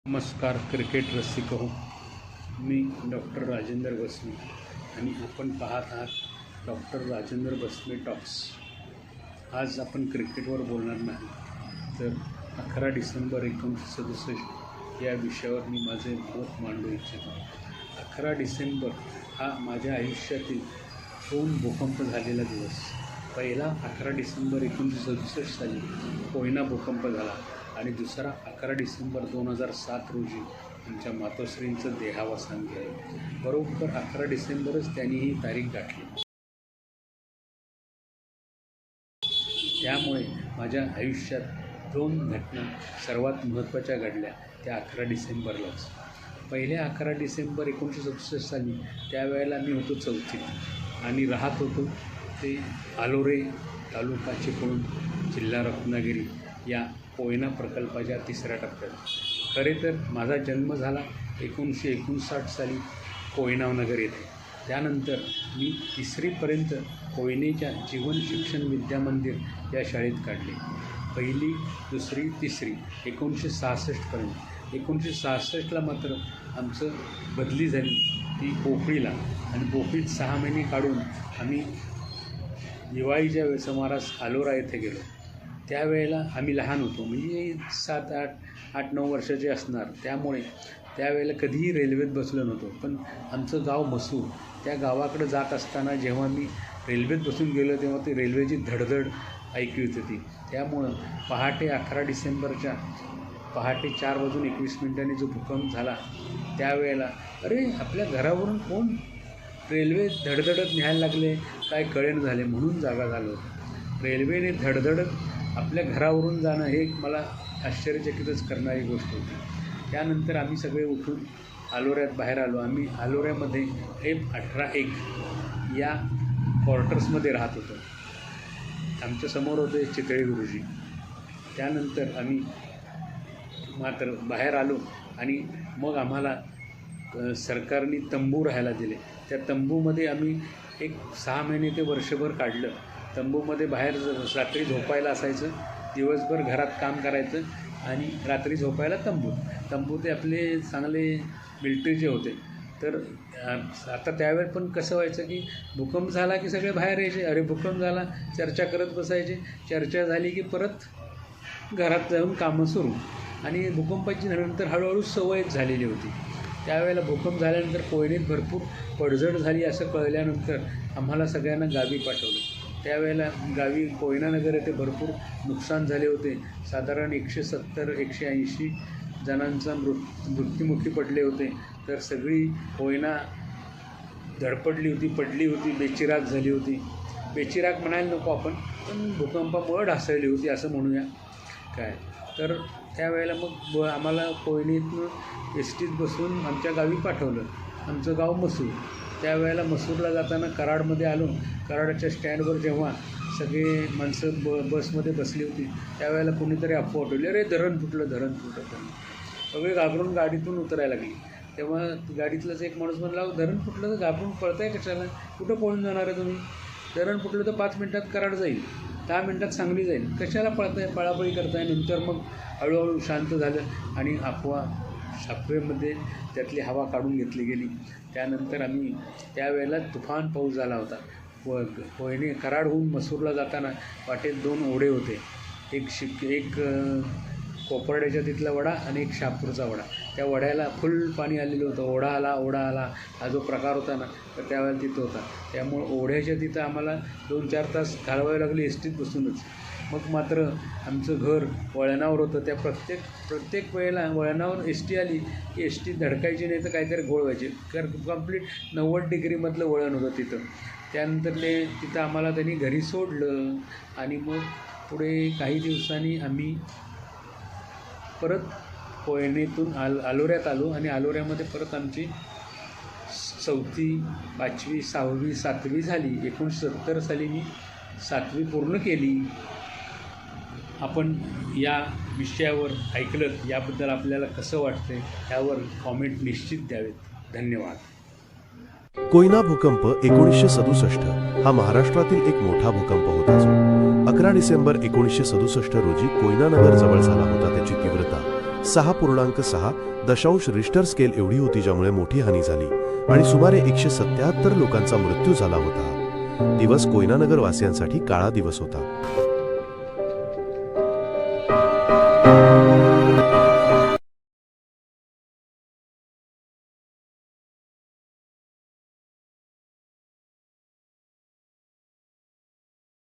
नमस्कार क्रिकेट रसिक हो. मी डॉक्टर राजेंद्र बसने आणि आपण पाहत आहात डॉक्टर राजेंद्र बसने टॉक्स. आज आपण क्रिकेटवर बोलणार नाही तर 11 डिसेंबर 1967 या विषयावर मी माझे मत मांडू इच्छितो. 11 डिसेंबर हा माझ्या आयुष्यातील 2 भूकंप झालेला दिवस. पहिला 11 डिसेंबर 1967 साली कोयना भूकंप झाला आणि दुसरा 11 डिसेंबर 2007 रोजी आमच्या मातोश्रींचं देहावसान झालं. बरोबर 11 डिसेंबरच त्यांनी ही तारीख गाठली. त्यामुळे माझ्या आयुष्यात 2 घटना सर्वात महत्त्वाच्या घडल्या त्या 11 डिसेंबरलाच. पहिल्या 11 डिसेंबर 1967 साली त्यावेळेला मी होतो 4थीत आणि राहत होतो ते आलोरे तालुका चिपळूण जिल्हा रत्नागिरी या कोयना प्रकल्पाच्या 3ऱ्या टप्प्यात. खरे तर माझा जन्म झाला 1959 साली कोयनानगर येथे. त्यानंतर मी 3रीपर्यंत कोयनेच्या जीवन शिक्षण विद्यामंदिर या शाळेत काढले. 1ली, 2री, 3री 1966पर्यंत. 1966ला मात्र आमचं बदली झाली ती पोफळीला आणि पोफळीत 6 महिने काढून आम्ही दिवाळीच्या सुमारास आलोरा येथे गेलो. त्यावेळेला आम्ही लहान होतो, म्हणजे 7-8-9 वर्षाचे असणार. त्यामुळे त्यावेळेला कधीही रेल्वेत बसलो नव्हतो. पण आमचं गाव मसूर, त्या गावाकडं जात असताना जेव्हा मी रेल्वेत बसून गेलो तेव्हा ती रेल्वेची धडधड ऐकू येत होती. त्यामुळं पहाटे 11 डिसेंबरच्या पहाटे 4:21 जो भूकंप झाला त्यावेळेला अरे आपल्या घरावरून कोण रेल्वे धडधडत न्यायला लागले काय कळेन झाले म्हणून जागा झालो. रेल्वेने धडधडत आपल्या घरावरून जाणं हे मला आश्चर्यचकितच करणारी गोष्ट होती. त्यानंतर आम्ही सगळे उठून आलोऱ्यात बाहेर आलो. आम्ही आलोऱ्यामध्ये F18-1 या क्वार्टर्समध्ये राहत होतो. आमच्यासमोर होते चितळे गुरुजी. त्यानंतर आम्ही मात्र बाहेर आलो आणि मग आम्हाला सरकारने तंबू राहायला दिले. त्या तंबूमध्ये आम्ही एक 6 महिने ते वर्षभर काढलं. तंबूमध्ये बाहेर रात्री झोपायला असायचं, दिवसभर घरात काम करायचं आणि रात्री झोपायला तंबू ते आपले चांगले मिलिटरीचे होते. तर आता त्यावेळेस पण कसं व्हायचं की भूकंप झाला की सगळे बाहेर यायचे. अरे भूकंप झाला, चर्चा करत बसायचे. चर्चा झाली की परत घरात जाऊन कामं सुरू. आणि भूकंपाची नंतर हळूहळू सवयच झालेली होती. त्यावेळेला भूकंप झाल्यानंतर कोयनेत भरपूर पडझड झाली असं कळल्यानंतर आम्हाला सगळ्यांना गावी पाठवलं. त्यावेळेला गावी कोयनानगर येथे भरपूर नुकसान झाले होते. साधारण 170-180 जणांचा मृत्युमुखी पडले होते. तर सगळी कोयना धडपडली होती, पडली होती, बेचिराग झाली होती. बेचिराग म्हणायला नको आपण, पण भूकंपामुळं ढासळली होती असं म्हणूया काय. तर त्यावेळेला मग आम्हाला कोयनेतून एसटीत बसून आमच्या गावी पाठवलं. आमचं गाव मसूर. त्यावेळेला मसूरला जाताना कराडमध्ये आलो. कराडच्या स्टँडवर जेव्हा सगळे माणसं बसमध्ये बसली होती त्यावेळेला कोणीतरी अफवा उठवली, अरे धरण फुटलं. सगळे घाबरून गाडीतून उतरायला लागली. तेव्हा गाडीतलाच एक माणूस म्हणला, धरण फुटलं तर घाबरून पळताय कशाला, कुठं पळून जाणार आहे तुम्ही? धरण फुटलं तर 5 मिनटात कराड जाईल, 10 मिनटात सांगली जाईल, कशाला पळताय, पळापळी करताय. नंतर मग हळूहळू शांत झालं आणि अफवा साखरेमध्ये त्यातली हवा काढून घेतली गेली. त्यानंतर आम्ही त्यावेळेला तुफान पाऊस झाला होता. कोयने कराडहून मसूरला जाताना वाटेत 2 ओढे होते. एक कोपर्ड्याच्या तिथला वडा आणि एक शहापूरचा वडा. त्या वड्याला फुल पाणी आलेलं होतं. ओढा आला हा जो प्रकार होता ना तर त्यावेळेला तिथं होता. त्यामुळं ओढ्याच्या तिथं आम्हाला 2-4 तास घालवावे लागले एसटीत बसूनच. मग मात्र आमचं घर वळणावर होतं. त्या प्रत्येक वेळेला वळणावर एसटी आली की एसटी धडकायची नाही तर काहीतरी घोळ व्हायचे. कंप्लीट 90 डिग्रीमधलं वळण होतं तिथं. त्यानंतर तिथं आम्हाला त्यांनी घरी सोडलं आणि मग पुढे काही दिवसांनी आम्ही परत कोयनेतून आलोऱ्यात आलो आणि आलोऱ्यामध्ये परत आमची 4थी, 5वी, 6वी, 7वी झाली. 1970 साली मी 7वी पूर्ण केली. आपण या विषयावर ऐकलं याबद्दल आपल्याला कसं वाटतं यावर कॉमेंट निश्चित द्यावेत. धन्यवाद. कोयना भूकंप 1967 हा महाराष्ट्रातील एक मोठा भूकंप होता जो 11 डिसेंबर 1967 रोजी कोयनानगर जवळ झाला होता. त्याची तीव्रता 6.6 रिश्टर स्केल एवढी होती, ज्यामुळे मोठी हानी झाली आणि सुमारे 177 लोकांचा मृत्यू झाला होता. दिवस कोयना नगर वासियांसाठी काळा दिवस होता.